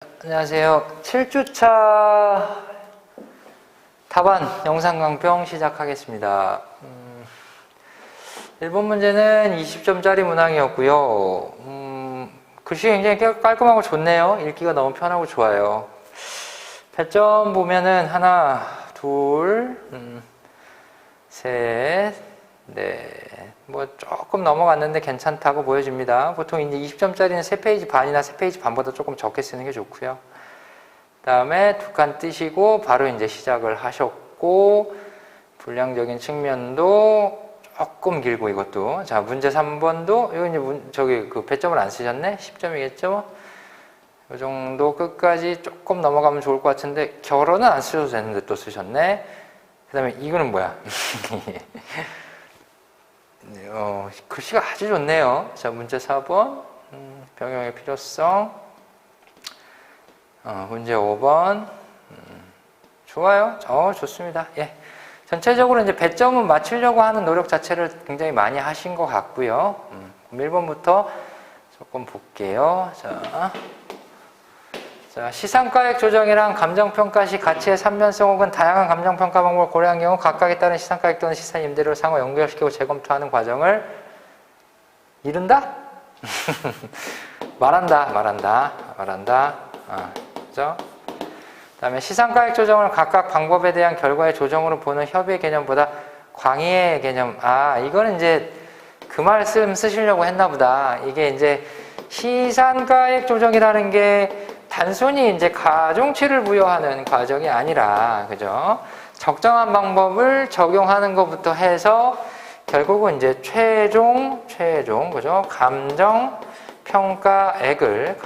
안녕하세요. 7주차 답안 영상 강평 시작하겠습니다. 1번 문제는 20점짜리 문항이었고요. 글씨 굉장히 깔끔하고 좋네요. 읽기가 너무 편하고 좋아요. 배점 보면은 하나, 둘, 셋, 넷. 뭐 조금 넘어갔는데 괜찮다고 보여집니다. 보통 이제 20점짜리는 3페이지 반이나 3페이지 반보다 조금 적게 쓰는 게 좋고요. 그 다음에 두 칸 뜨시고 바로 이제 시작을 하셨고, 분량적인 측면도 조금 길고 이것도. 자, 문제 3번도, 이거 이제 저기 그 배점을 안 쓰셨네? 10점이겠죠? 이 정도 끝까지 조금 넘어가면 좋을 것 같은데, 결혼은 안 쓰셔도 되는데 또 쓰셨네? 그 다음에 이거는 뭐야? 글씨가 아주 좋네요. 자, 문제 4번. 병용의 필요성. 문제 5번. 좋아요. 좋습니다. 예. 전체적으로 이제 배점은 맞추려고 하는 노력 자체를 굉장히 많이 하신 것 같고요. 1번부터 조금 볼게요. 자, 시상가액 조정이랑 감정평가 시 가치의 삼면성 혹은 다양한 감정평가 방법을 고려한 경우 각각에 따른 시상가액 또는 시산 임대료를 상호 연결시키고 재검토하는 과정을 이룬다? 말한다. 그죠? 그 다음에 시상가액 조정을 각각 방법에 대한 결과의 조정으로 보는 협의의 개념보다 광의의 개념. 이거는 이제 그 말씀 쓰시려고 했나 보다. 이게 이제 시상가액 조정이라는 게 단순히 이제 가중치를 부여하는 과정이 아니라, 그죠? 적정한 방법을 적용하는 것부터 해서 결국은 이제 최종, 그죠? 감정평가액을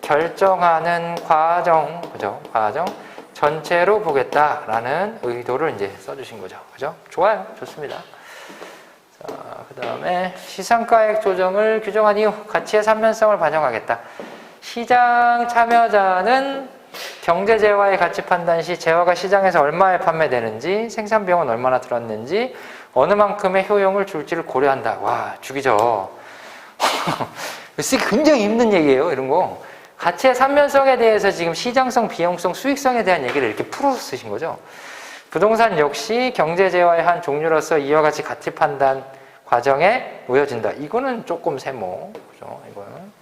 결정하는 과정, 그죠? 과정 전체로 보겠다라는 의도를 이제 써주신 거죠. 그죠? 좋아요. 좋습니다. 자, 그 다음에 시상가액 조정을 규정한 이후 가치의 삼면성을 반영하겠다. 시장 참여자는 경제재화의 가치 판단 시 재화가 시장에서 얼마에 판매되는지, 생산비용은 얼마나 들었는지, 어느 만큼의 효용을 줄지를 고려한다. 와, 죽이죠. 쓰기 굉장히 힘든 얘기예요, 이런 거. 가치의 삼면성에 대해서 지금 시장성, 비용성, 수익성에 대한 얘기를 이렇게 풀어서 쓰신 거죠. 부동산 역시 경제재화의 한 종류로서 이와 같이 가치 판단 과정에 놓여진다. 이거는 조금 세모. 그죠? 이거는.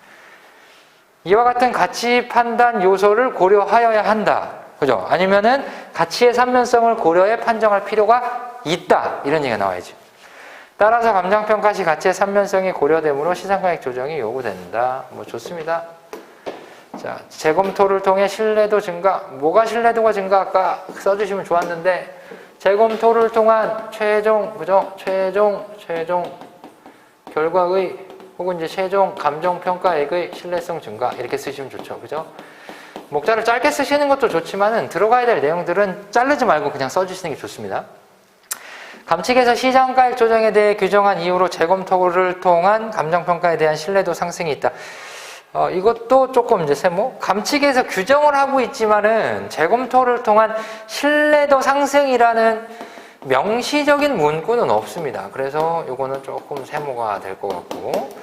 이와 같은 가치 판단 요소를 고려하여야 한다. 그죠? 아니면은 가치의 삼면성을 고려해 판정할 필요가 있다. 이런 얘기가 나와야지. 따라서 감정평가 시 가치의 삼면성이 고려되므로 시상가액 조정이 요구된다. 뭐 좋습니다. 자, 재검토를 통해 신뢰도 증가. 뭐가 신뢰도가 증가? 아까 써주시면 좋았는데, 재검토를 통한 최종, 그죠? 최종 결과의 혹은 이제 최종 감정평가액의 신뢰성 증가. 이렇게 쓰시면 좋죠. 그죠? 목자를 짧게 쓰시는 것도 좋지만은 들어가야 될 내용들은 자르지 말고 그냥 써주시는 게 좋습니다. 감칙에서 시장가액 조정에 대해 규정한 이후로 재검토를 통한 감정평가에 대한 신뢰도 상승이 있다. 이것도 조금 이제 세모. 감칙에서 규정을 하고 있지만은 재검토를 통한 신뢰도 상승이라는 명시적인 문구는 없습니다. 그래서 이거는 조금 세모가 될 것 같고,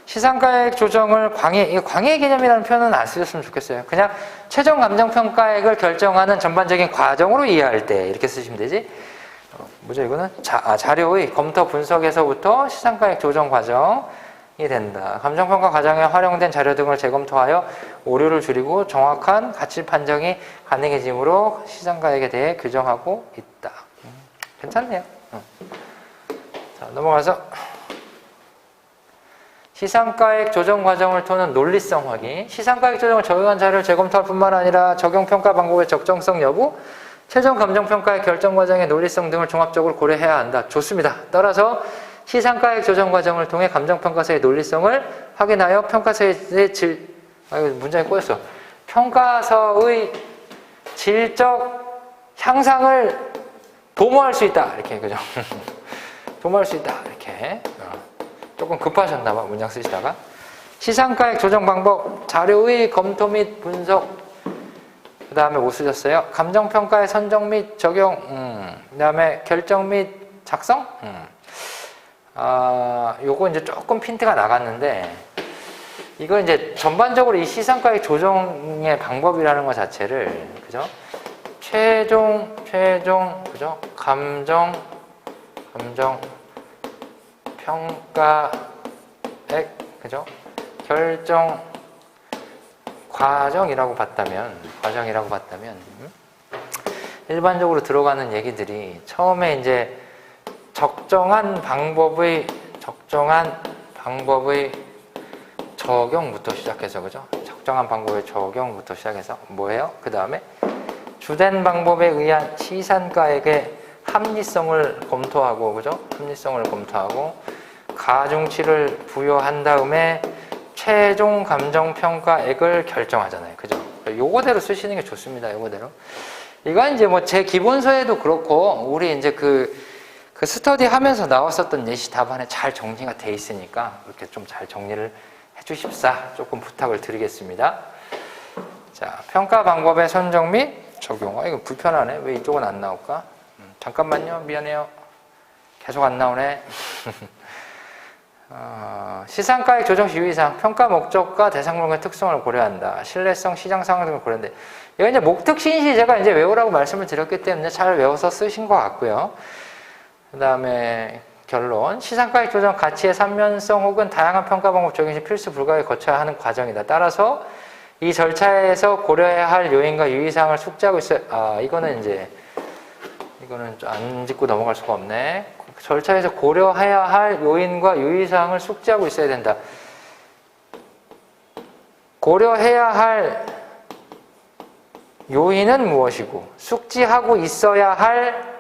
시상가액 조정을 광해 개념이라는 표현은 안 쓰셨으면 좋겠어요. 그냥 최종 감정평가액을 결정하는 전반적인 과정으로 이해할 때 이렇게 쓰시면 되지. 뭐죠 이거는? 자료의 검토 분석에서부터 시상가액 조정 과정이 된다. 감정평가 과정에 활용된 자료 등을 재검토하여 오류를 줄이고 정확한 가치 판정이 가능해지므로 시상가액에 대해 규정하고 있다. 괜찮네요. 자, 넘어가서 시상가액 조정 과정을 통한 논리성 확인. 시상가액 조정을 적용한 자료를 재검토할 뿐만 아니라 적용평가 방법의 적정성 여부, 최종 감정평가의 결정 과정의 논리성 등을 종합적으로 고려해야 한다. 좋습니다. 따라서 시상가액 조정 과정을 통해 감정평가서의 논리성을 확인하여 평가서의 문장이 꼬였어. 평가서의 질적 향상을 도모할 수 있다. 이렇게, 그죠? 도모할 수 있다. 이렇게. 조금 급하셨나봐, 문장 쓰시다가. 시상가액 조정 방법, 자료의 검토 및 분석. 그 다음에 뭐 쓰셨어요? 감정평가의 선정 및 적용. 그 다음에 결정 및 작성. 요거 이제 조금 핀트가 나갔는데, 이건 이제 전반적으로 이 시상가액 조정의 방법이라는 것 자체를, 그죠? 최종, 그죠? 감정, 평가액, 그죠? 결정, 과정이라고 봤다면, 일반적으로 들어가는 얘기들이 처음에 이제 적정한 방법의 적용부터 시작해서, 그죠? 적정한 방법의 적용부터 시작해서 뭐예요? 그 다음에 주된 방법에 의한 시산가액의 합리성을 검토하고, 그죠? 합리성을 검토하고 가중치를 부여한 다음에 최종 감정평가액을 결정하잖아요. 그죠? 요거대로 쓰시는 게 좋습니다. 요거대로. 이건 이제 뭐 제 기본서에도 그렇고, 우리 이제 그 스터디 하면서 나왔었던 예시 답안에 잘 정리가 돼 있으니까, 이렇게 좀 잘 정리를 해 주십사 조금 부탁을 드리겠습니다. 자, 평가 방법의 선정 및 적용. 이거 불편하네. 왜 이쪽은 안 나올까? 잠깐만요. 미안해요. 계속 안 나오네. 시상가액 조정 유의사항, 평가 목적과 대상물의 특성을 고려한다. 신뢰성, 시장 상황 등을 고려한다. 이거 이제 목특신시 제가 이제 외우라고 말씀을 드렸기 때문에 잘 외워서 쓰신 것 같고요. 그 다음에 결론. 시상가액 조정 가치의 삼면성 혹은 다양한 평가 방법 적용 시 필수 불가하게 거쳐야 하는 과정이다. 따라서 이 절차에서 고려해야 할 요인과 유의사항을 숙지하고 있어요. 이거는 좀 안 짚고 넘어갈 수가 없네. 절차에서 고려해야 할 요인과 유의사항을 숙지하고 있어야 된다. 고려해야 할 요인은 무엇이고 숙지하고 있어야 할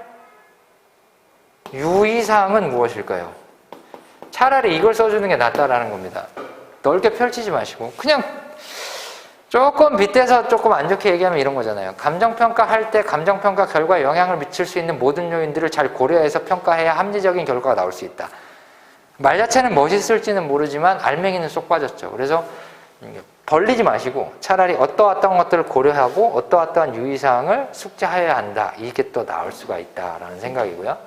유의사항은 무엇일까요? 차라리 이걸 써주는 게 낫다라는 겁니다. 넓게 펼치지 마시고 그냥 조금 빗대서 조금 안 좋게 얘기하면 이런 거잖아요. 감정평가할 때 감정평가 결과에 영향을 미칠 수 있는 모든 요인들을 잘 고려해서 평가해야 합리적인 결과가 나올 수 있다. 말 자체는 멋있을지는 모르지만 알맹이는 쏙 빠졌죠. 그래서 벌리지 마시고 차라리 어떠어떠한 것들을 고려하고 어떠어떠한 유의사항을 숙지해야 한다. 이게 또 나올 수가 있다라는 생각이고요.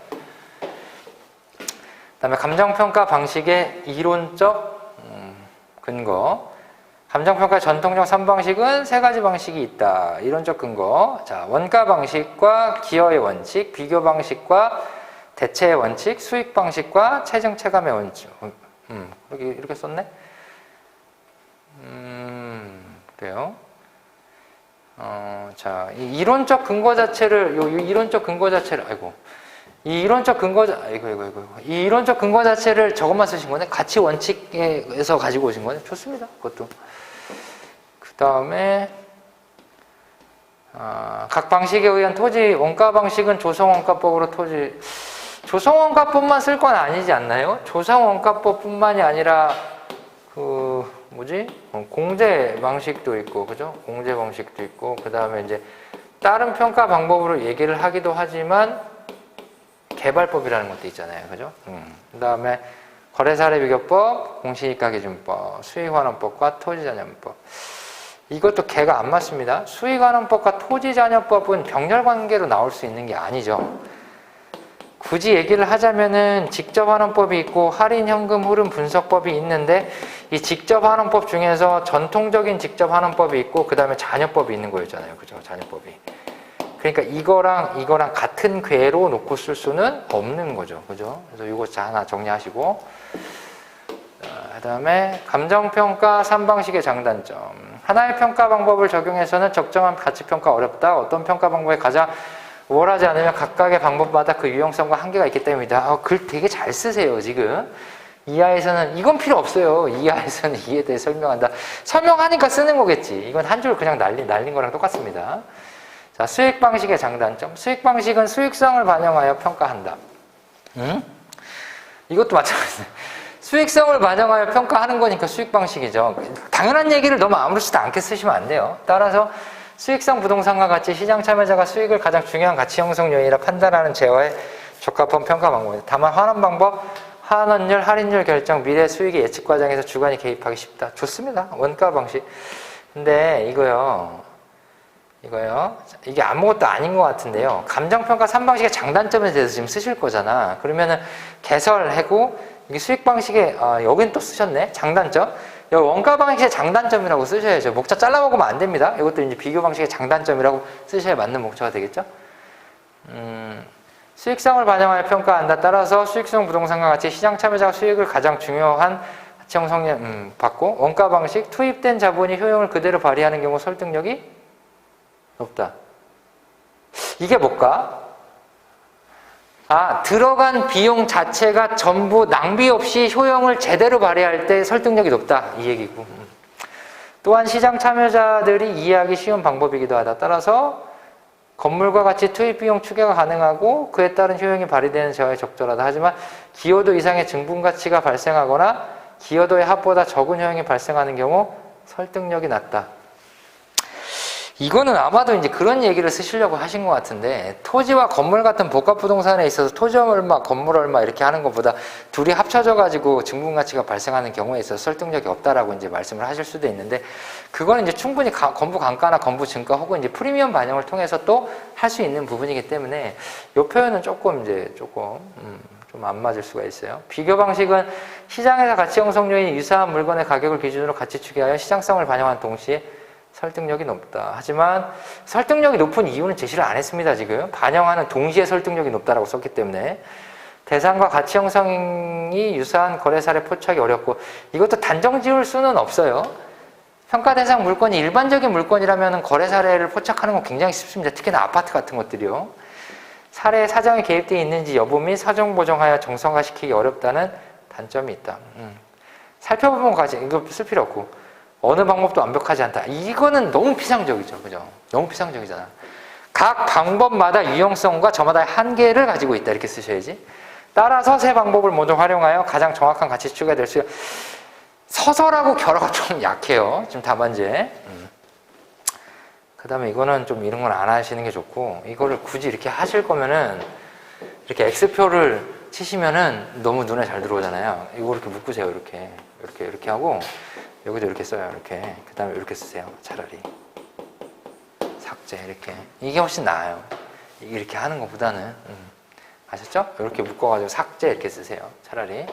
그 다음에 감정평가 방식의 이론적 근거. 감정평가 전통적 3방식은 3가지 방식이 있다. 이론적 근거. 자, 원가 방식과 기여의 원칙, 비교 방식과 대체의 원칙, 수익 방식과 체증 체감의 원칙. 이렇게 썼네? 그래요. 자, 이 이론적 근거 자체를, 이 이론적 근거 자체를 저것만 쓰신 거네? 가치 원칙에서 가지고 오신 거네? 좋습니다. 그것도. 그 다음에, 각 방식에 의한 토지, 원가 방식은 조성원가법으로 조성원가법만 쓸 건 아니지 않나요? 조성원가법 뿐만이 아니라, 공제 방식도 있고, 그죠? 공제 방식도 있고, 그 다음에 이제 다른 평가 방법으로 얘기를 하기도 하지만, 개발법이라는 것도 있잖아요. 그죠? 그 다음에 거래사례비교법, 공시이익가기준법, 수익환원법과 토지자녀법. 이것도 개가 안 맞습니다. 수익환원법과 토지자녀법은 병렬관계로 나올 수 있는 게 아니죠. 굳이 얘기를 하자면은 직접환원법이 있고 할인현금 흐름 분석법이 있는데 이 직접환원법 중에서 전통적인 직접환원법이 있고 그 다음에 자녀법이 있는 거였잖아요. 그죠? 자녀법이. 그러니까 이거랑 같은 궤로 놓고 쓸 수는 없는 거죠. 그죠? 그래서 이거 하나 정리하시고. 그 다음에 감정평가 3방식의 장단점. 하나의 평가 방법을 적용해서는 적정한 가치평가 어렵다. 어떤 평가 방법에 가장 우월하지 않으면 각각의 방법마다 그 유용성과 한계가 있기 때문이다. 글 되게 잘 쓰세요, 지금. 이하에서는, 이건 필요 없어요. 이하에서는 이에 대해 설명한다. 설명하니까 쓰는 거겠지. 이건 한 줄 그냥 날린 거랑 똑같습니다. 자, 수익 방식의 장단점. 수익 방식은 수익성을 반영하여 평가한다. 이것도 마찬가지예요. 수익성을 반영하여 평가하는 거니까 수익 방식이죠. 당연한 얘기를 너무 아무렇지도 않게 쓰시면 안 돼요. 따라서 수익성 부동산과 같이 시장 참여자가 수익을 가장 중요한 가치 형성 요인이라 판단하는 재화에 적합한 평가 방법입니다. 다만 환원 방법, 환원율, 할인율 결정, 미래 수익의 예측 과정에서 주관이 개입하기 쉽다. 좋습니다. 원가 방식. 근데 이게 아무것도 아닌 것 같은데요. 감정평가 3방식의 장단점에 대해서 지금 쓰실 거잖아. 그러면은 개설하고 이게 수익 방식에 여긴 또 쓰셨네. 장단점. 여기 원가 방식의 장단점이라고 쓰셔야죠. 목차 잘라 먹으면 안 됩니다. 이것도 이제 비교 방식의 장단점이라고 쓰셔야 맞는 목차가 되겠죠. 수익성을 반영하여 평가한다. 따라서 수익성 부동산과 같이 시장 참여자가 수익을 가장 중요한 가치 형성력 받고 원가 방식 투입된 자본이 효용을 그대로 발휘하는 경우 설득력이 높다. 이게 뭘까? 들어간 비용 자체가 전부 낭비 없이 효용을 제대로 발휘할 때 설득력이 높다. 이 얘기고. 또한 시장 참여자들이 이해하기 쉬운 방법이기도 하다. 따라서 건물과 같이 투입 비용 추계가 가능하고 그에 따른 효용이 발휘되는 제어에 적절하다. 하지만 기여도 이상의 증분 가치가 발생하거나 기여도의 합보다 적은 효용이 발생하는 경우 설득력이 낮다. 이거는 아마도 이제 그런 얘기를 쓰시려고 하신 것 같은데, 토지와 건물 같은 복합 부동산에 있어서 토지 얼마, 건물 얼마 이렇게 하는 것보다 둘이 합쳐져 가지고 증분 가치가 발생하는 경우에 있어서 설득력이 없다라고 이제 말씀을 하실 수도 있는데, 그거는 이제 충분히 건부 감가나 건부 증가 혹은 이제 프리미엄 반영을 통해서 또 할 수 있는 부분이기 때문에 이 표현은 조금 좀 안 맞을 수가 있어요. 비교 방식은 시장에서 가치 형성 요인이 유사한 물건의 가격을 기준으로 가치 추계하여 시장성을 반영한 동시에 설득력이 높다. 하지만 설득력이 높은 이유는 제시를 안 했습니다. 지금 반영하는 동시에 설득력이 높다라고 썼기 때문에 대상과 가치 형성이 유사한 거래 사례 포착이 어렵고, 이것도 단정 지을 수는 없어요. 평가 대상 물건이 일반적인 물건이라면 거래 사례를 포착하는 건 굉장히 쉽습니다. 특히나 아파트 같은 것들이요. 사례에 사정이 개입되어 있는지 여부 및 사정 보정하여 정성화시키기 어렵다는 단점이 있다. 살펴보면 가지. 이거 쓸 필요 없고. 어느 방법도 완벽하지 않다. 이거는 너무 피상적이죠. 그죠? 너무 피상적이잖아. 각 방법마다 유용성과 저마다의 한계를 가지고 있다. 이렇게 쓰셔야지. 따라서 세 방법을 모두 활용하여 가장 정확한 가치 추계가 될 수 있다. 서설하고 결어가 좀 약해요. 지금 답안제. 그 다음에 이거는 좀 이런 건 안 하시는 게 좋고, 이거를 굳이 이렇게 하실 거면은 이렇게 X표를 치시면은 너무 눈에 잘 들어오잖아요. 이거 이렇게 묶으세요. 이렇게 하고 여기도 이렇게 써요. 이렇게. 그 다음에 이렇게 쓰세요. 차라리. 삭제 이렇게. 이게 훨씬 나아요. 이렇게 하는 것보다는. 아셨죠? 이렇게 묶어가지고 삭제 이렇게 쓰세요. 차라리.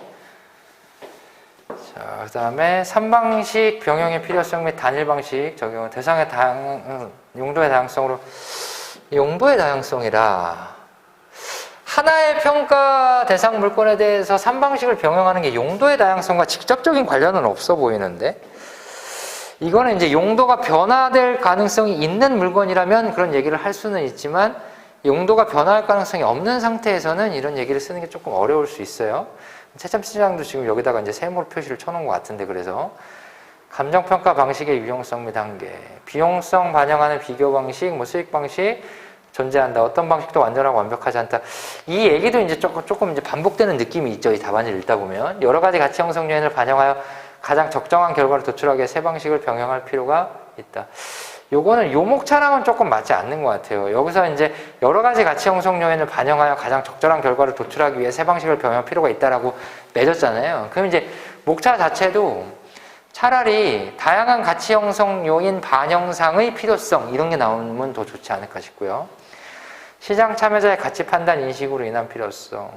자, 그 다음에 3방식 병영의 필요성 및 단일 방식 적용. 대상의 용도의 다양성으로. 용도의 다양성이라. 하나의 평가 대상 물건에 대해서 3방식을 병영하는 게 용도의 다양성과 직접적인 관련은 없어 보이는데, 이거는 이제 용도가 변화될 가능성이 있는 물건이라면 그런 얘기를 할 수는 있지만, 용도가 변화할 가능성이 없는 상태에서는 이런 얘기를 쓰는 게 조금 어려울 수 있어요. 채점시장도 지금 여기다가 이제 세모로 표시를 쳐놓은 것 같은데, 그래서 감정평가 방식의 유용성 및 한계, 비용성 반영하는 비교 방식, 수익 방식 존재한다. 어떤 방식도 완전하고 완벽하지 않다. 이 얘기도 이제 조금 이제 반복되는 느낌이 있죠. 이 답안지를 읽다 보면 여러 가지 가치 형성 요인을 반영하여 가장 적정한 결과를 도출하기 위해 세 방식을 병행할 필요가 있다. 요거는 요 목차랑은 조금 맞지 않는 것 같아요. 여기서 이제 여러 가지 가치 형성 요인을 반영하여 가장 적절한 결과를 도출하기 위해 세 방식을 병행할 필요가 있다라고 맺었잖아요. 그럼 이제 목차 자체도 차라리 다양한 가치 형성 요인 반영상의 필요성 이런 게 나오면 더 좋지 않을까 싶고요. 시장 참여자의 가치 판단 인식으로 인한 필요성.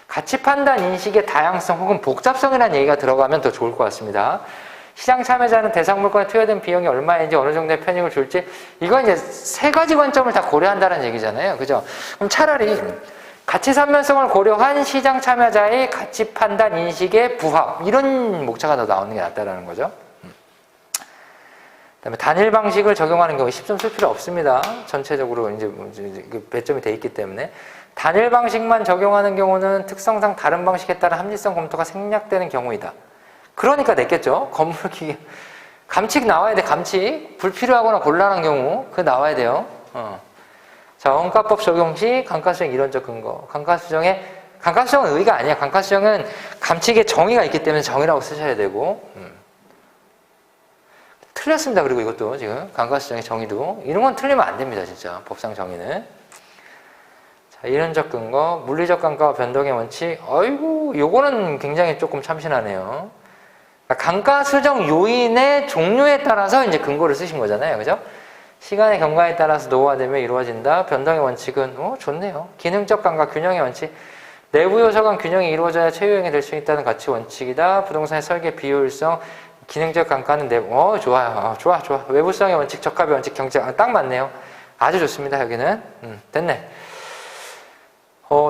가치 판단 인식의 다양성 혹은 복잡성이라는 얘기가 들어가면 더 좋을 것 같습니다. 시장 참여자는 대상 물건에 투여된 비용이 얼마인지 어느 정도의 편익을 줄지, 이건 이제 세 가지 관점을 다 고려한다는 얘기잖아요. 그죠? 그럼 차라리 가치 삼면성을 고려한 시장 참여자의 가치 판단 인식의 부합, 이런 목차가 더 나오는 게 낫다라는 거죠. 그다음에 단일 방식을 적용하는 경우 10점 쓸 필요 없습니다. 전체적으로 이제 배점이 돼 있기 때문에. 단일 방식만 적용하는 경우는 특성상 다른 방식에 따른 합리성 검토가 생략되는 경우이다. 그러니까 냈겠죠. 건물기계 감칙 나와야 돼. 감칙. 불필요하거나 곤란한 경우 그거 나와야 돼요. 자, 원가법 적용 시 감가수정 이론적 근거. 감가수정은 의의가 아니야. 감가수정은 감칙의 정의가 있기 때문에 정의라고 쓰셔야 되고. 틀렸습니다. 그리고 이것도 지금 감가수정의 정의도 이런 건 틀리면 안 됩니다. 진짜 법상 정의는. 자, 이론적 근거, 물리적 감가와 변동의 원칙. 아이고, 요거는 굉장히 조금 참신하네요. 감가 수정 요인의 종류에 따라서 이제 근거를 쓰신 거잖아요. 그죠? 시간의 경과에 따라서 노후화되며 이루어진다. 변동의 원칙은 좋네요. 기능적 감가, 균형의 원칙. 내부 요소 간 균형이 이루어져야 최유형이 될 수 있다는 가치 원칙이다. 부동산의 설계 비효율성, 기능적 강가는 내용, 좋아요. 좋아. 외부성의 원칙, 적합의 원칙, 경제학. 딱 맞네요. 아주 좋습니다, 여기는. 됐네.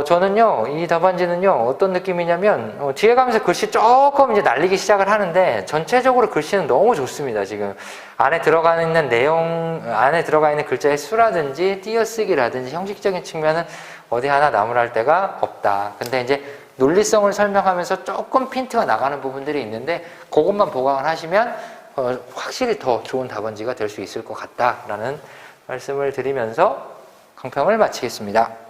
저는요, 이 답안지는요, 어떤 느낌이냐면, 뒤에 가면서 글씨 조금 이제 날리기 시작을 하는데, 전체적으로 글씨는 너무 좋습니다, 지금. 안에 들어가 있는 내용, 안에 들어가 있는 글자의 수라든지, 띄어쓰기라든지, 형식적인 측면은 어디 하나 나무랄 데가 없다. 근데 이제, 논리성을 설명하면서 조금 핀트가 나가는 부분들이 있는데, 그것만 보강을 하시면, 확실히 더 좋은 답안지가 될 수 있을 것 같다라는 말씀을 드리면서 강평을 마치겠습니다.